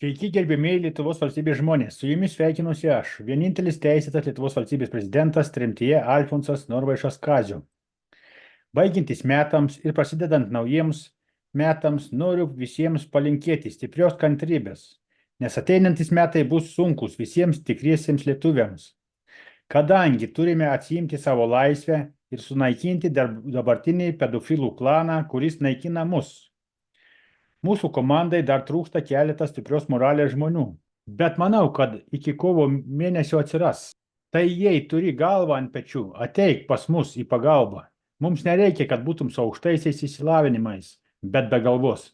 Sveiki, gerbėmieji Lietuvos valstybės žmonės. Su jumis sveikinuosi aš, vienintelis teisėtas Lietuvos valstybės prezidentas tremtyje Alfonsas Norvaišas Kazio. Baigiantis metams ir prasidedant naujiems metams, noriu visiems palinkėti stiprios kantrybės, nes ateinantis metai bus sunkus visiems tikriesiems lietuviams, kadangi turime atsiimti savo laisvę ir sunaikinti dabartinį pedofilų klaną, kuris naikina mus. Mūsų komandai dar trūksta keletas stiprios moralės žmonių, bet manau, kad iki kovo mėnesio atsiras. Tai jei turi galvą ant pečių, ateik pas mus į pagalbą. Mums nereikia, kad būtum su aukštaisiais išsilavinimais, bet be galvos.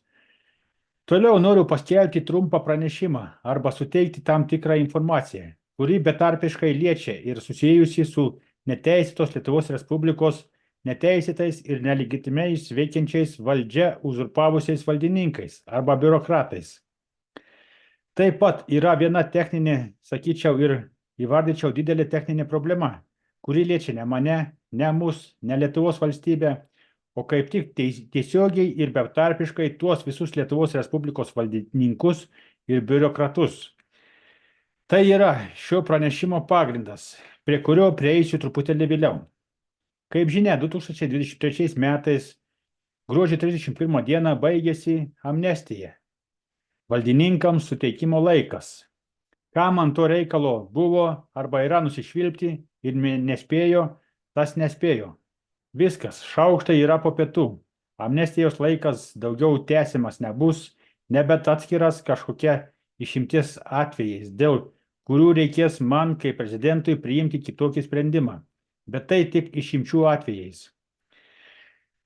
Toliau noriu paskelbti trumpą pranešimą arba suteikti tam tikrą informaciją, kuri betarpiškai liečia ir susijusi su neteisėtos Lietuvos Respublikos neteisėtais ir nelegitimiais veikiančiais valdžia uzurpavusiais valdininkais arba biurokratais. Taip pat yra viena techninė, sakyčiau, ir įvardyčiau didelė techninė problema, kuri liečia ne mane, ne mus, ne Lietuvos valstybę, o kaip tik tiesiogiai ir betarpiškai tuos visus Lietuvos Respublikos valdininkus ir biurokratus. Tai yra šio pranešimo pagrindas, prie kurio prieisiu truputėlį vėliau. Kaip žinia, 2023 metais gruodžio 31 dieną baigėsi amnestija. Valdininkams suteikimo laikas. Kam ant to reikalo buvo arba yra nusišvilpti ir nespėjo, tas nespėjo. Viskas, šaukštai yra po pietų. Amnestijos laikas daugiau tęsiamas nebus, nebet atskiras kažkokia išimties atvejais, dėl kurių reikės man kaip prezidentui priimti kitokį sprendimą. Bet tai tik išimčių atvejais.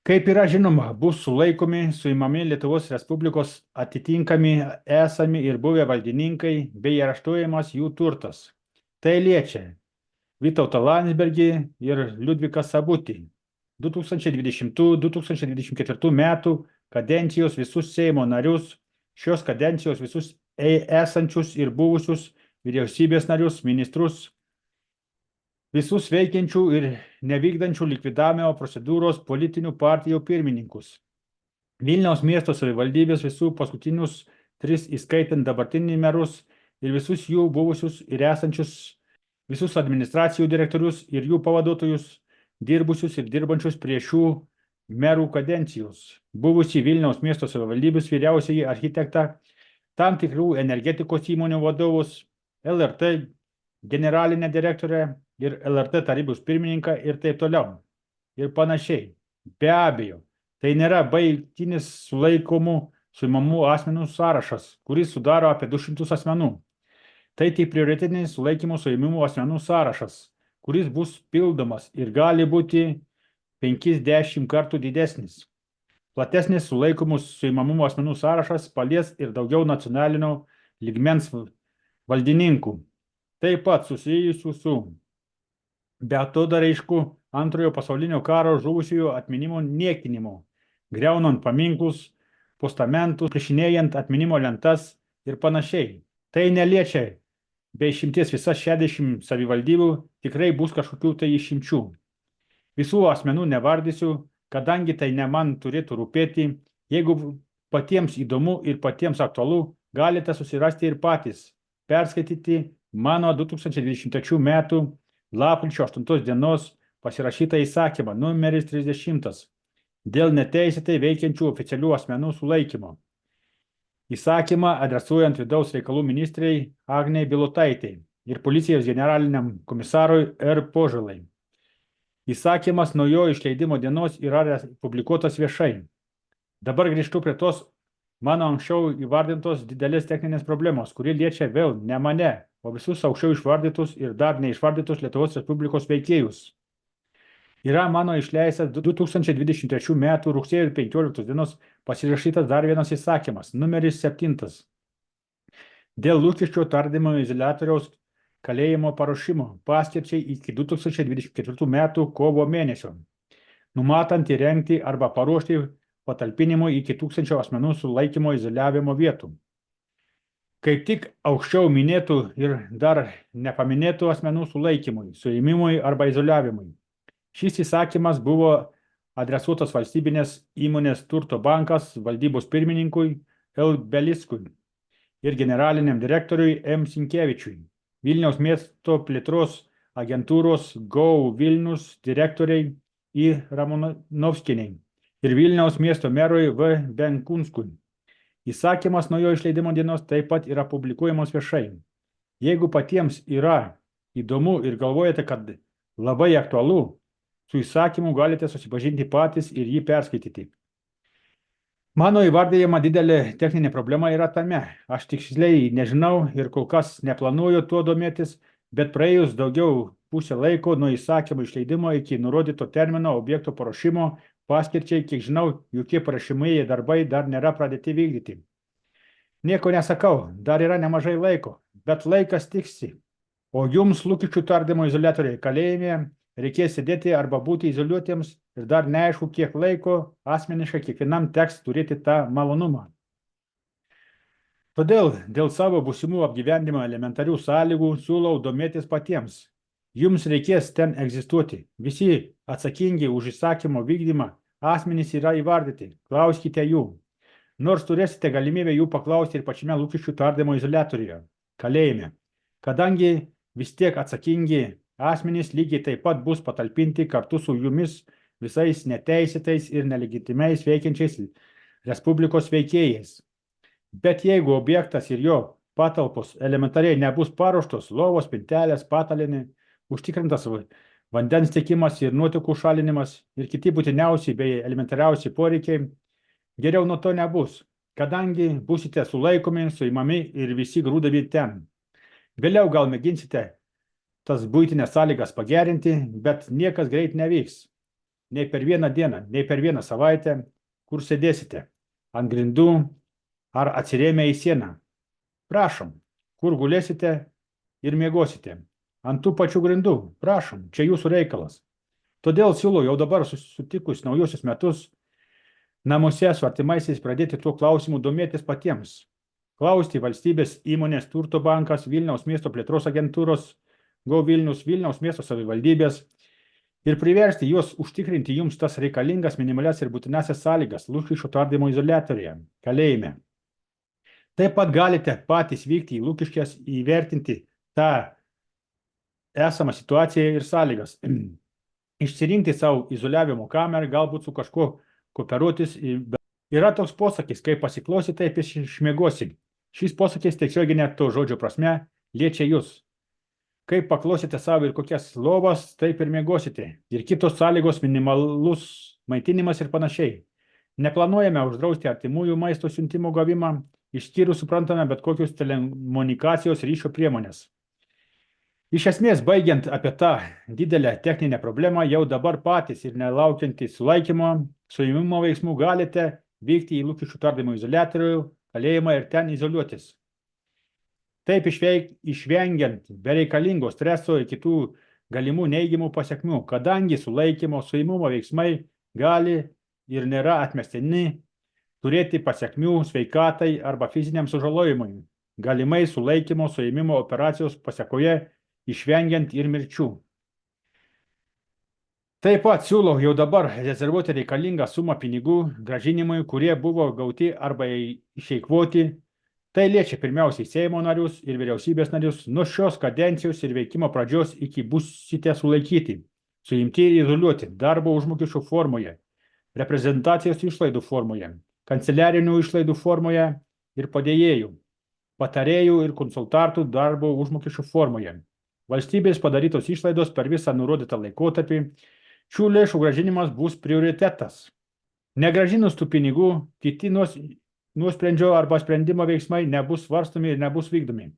Kaip yra žinoma, bus sulaikomi, suimami Lietuvos Respublikos atitinkami esami ir buvę valdininkai bei areštuojamas jų turtas. Tai liečia Vytautą Landsbergį ir Liudviką Sabutį. 2020-2024 metų kadencijos visus Seimo narius, šios kadencijos visus esančius ir buvusius vyriausybės narius, ministrus, visus veikiančių ir nevykdančių likvidavimo procedūros politinių partijų pirmininkus. Vilniaus miesto savivaldybės visų paskutinius 3, įskaitant dabartinį merus ir visus jų buvusius ir esančius, visus administracijų direktorius ir jų pavaduotojus, dirbusius ir dirbančius prie šių merų kadencijos, buvusi Vilniaus miesto savivaldybės vyriausiąjį architektą, tam tikrų energetikos įmonių vadovus, LRT generalinę direktorę ir LRT tarybos pirmininką ir taip toliau. Ir panašiai. Be abejo, tai nėra baigtinis sulaikomų suimamų asmenų sąrašas, kuris sudaro apie 200 asmenų. Tai tik prioritetinis sulaikymų suimamų asmenų sąrašas, kuris bus pildomas ir gali būti 50 kartų didesnis. Platesnis sulaikomų suimamų asmenų sąrašas palies ir daugiau nacionalinio lygmens valdininkų. Taip pat susijusių su beatodairišku antrojo pasaulinio karo žuvusiųjų atminimo niekinimu, griaunant paminklus, postamentus, priešinėjant atminimo lentas ir panašiai. Tai neliečia be išimties visas 60 savivaldybių, tikrai bus kažkokių tai išimčių. Visų asmenų nevardysiu, kadangi tai ne man turėtų rūpėti. Jeigu patiems įdomu ir patiems aktualu, galite susirasti ir patys, perskaityti mano 2023 metų lapkričio 8 dienos pasirašytą įsakymą numeris 30 dėl neteisėtai veikiančių oficialių asmenų sulaikymo. Įsakymą adresuojant vidaus reikalų ministrei Agnei Bilotaitei ir policijos generaliniam komisarui R. Požėlai. Įsakymas nuo jo išleidimo dienos yra publikuotas viešai. Dabar grįžtu prie tos mano anksčiau įvardintos didelės techninės problemos, kuri liečia vėl ne mane, o visus aukščiau išvardytus ir dar neišvardytus Lietuvos Respublikos veikėjus. Yra mano išleistas 2023 metų rugsėjo 15 dienos pasirašytas dar vienas įsakymas, numeris 7, dėl Lukiškių tardymo izoliatoriaus kalėjimo paruošimo paskirčiai iki 2024 metų kovo mėnesio, numatant įrengti arba paruošti patalpinimui iki 1000 asmenų sulaikymo izoliavimo vietų. Kaip tik aukščiau minėtų ir dar nepaminėtų asmenų sulaikymui, suėmimui arba izoliavimui. Šis įsakymas buvo adresuotas valstybinės įmonės Turto bankas valdybos pirmininkui L. Belickui. ir generaliniam direktoriui M. Sinkevičiui, Vilniaus miesto plėtros agentūros GO Vilnius direktoriai I. Ramonovskiniai ir Vilniaus miesto merui V. Benkunskui. Įsakymas nuo jo išleidimo dienos taip pat yra publikuojamas viešai. Jeigu patiems yra įdomu ir galvojate, kad labai aktualu, su įsakymu galite susipažinti patys ir jį perskaityti. Mano įvardėjama didelė techninė problema yra tame. Aš tiksliai nežinau ir kol kas neplanuoju tuo domėtis, bet praėjus daugiau pusę laiko nuo įsakymo išleidimo iki nurodyto termino objekto paruošimo paskirčiai, kiek žinau, jokie paruošimieji darbai dar nėra pradėti vykdyti. Nieko nesakau, dar yra nemažai laiko, bet laikas tiksi. O jums Lukiškių tardymo izoliatoriai kalėjime reikės sėdėti arba būti izoliuotiems ir dar neaišku, kiek laiko asmeniškai kiekvienam teks turėti tą malonumą. Todėl dėl savo būsimų apgyvendimo elementarių sąlygų siūlau domėtis patiems. Jums reikės ten egzistuoti. Visi atsakingi už įsakymo vykdymą asmenys yra įvardyti. Klauskite jų. Nors turėsite galimybę jų paklausti ir pačiame Lukiškių tardymo izoliatoriuje, kalėjime. Kadangi vis tiek atsakingi asmenys lygiai taip pat bus patalpinti kartu su jumis visais neteisėtais ir nelegitimiais veikiančiais Respublikos veikėjais. Bet jeigu objektas ir jo patalpos elementariai nebus paruoštos, lovos, spintelės, patalynė, užtikrintas vandens tiekimas ir nuotekų šalinimas ir kiti būtiniausi bei elementariausi poreikiai, geriau nuo to nebus, kadangi būsite sulaikomi, suimami ir visi grūdami ten. Vėliau gal mėginsite tas buitinės sąlygas pagerinti, bet niekas greit nevyks. Nei per vieną dieną, nei per vieną savaitę, kur sėdėsite, ant grindų ar atsirėmę į sieną. Prašom, kur gulėsite ir miegosite. Ant tų pačių grindų. Prašom, čia jūsų reikalas. Todėl siūlau jau dabar sutikus naujosius metus namuose su artimaisiais pradėti tuo klausimu domėtis patiems. Klausti valstybės įmonės Turto bankas, Vilniaus miesto plėtros agentūros, GO Vilnius, Vilniaus miesto savivaldybės ir priversti juos užtikrinti jums tas reikalingas minimalias ir būtinasias sąlygas Lukiškių tardymo izoliatoriuje, kalėjime. Taip pat galite patys vykti į Lukiškes įvertinti tą esamą situaciją ir sąlygas. Išsirinkti savo izoliavimo kamerą, galbūt su kažkuo kooperuotis. Yra toks posakis, kai pasiklausi, taip išmiegosi. Šis posakis tiesioginė to žodžio prasme liečia jūs. Kai paklausite savo ir kokias lovas, taip ir miegosite. Ir kitos sąlygos, minimalus maitinimas ir panašiai. Neplanuojame uždrausti artimųjų maisto siuntimo gavimą, išskyrus suprantame bet kokius telekomunikacijos ryšio priemonės. Iš esmės, baigiant apie tą didelę techninę problemą, jau dabar patys ir nelaukiantys sulaikymo, suėmimo veiksmų galite vykti į Lukiškių tardymo izoliatorių, kalėjimą ir ten izoliuotis. Taip išvengiant bereikalingo streso ir kitų galimų neigiamų pasekmių, kadangi sulaikymo suėmimo veiksmai gali ir nėra atmestini turėti pasekmių sveikatai arba fiziniam sužalojimui, galimai sulaikymo suėmimo operacijos pasekoje išvengiant ir mirčių. Taip pat siūlau jau dabar rezervuoti reikalingą sumą pinigų grąžinimui, kurie buvo gauti arba išeikvoti. Tai liečia pirmiausiai Seimo narius ir vyriausybės narius nuo šios kadencijos ir veikimo pradžios iki būsite sulaikyti, suimti ir izoliuoti darbo užmokesčio formoje, reprezentacijos išlaidų formoje, kanceliarinių išlaidų formoje ir padėjėjų, patarėjų ir konsultantų darbo užmokesčio formoje. Valstybės padarytos išlaidos per visą nurodytą laikotarpį, šių lėšų grąžinimas bus prioritetas. Negrąžinus tų pinigų, kiti nuosprendžio arba sprendimo veiksmai nebus svarstomi ir nebus vykdomi.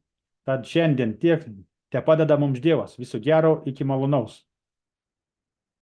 Tad šiandien tiek tepadeda mums Dievas. Viso gero, iki malonaus.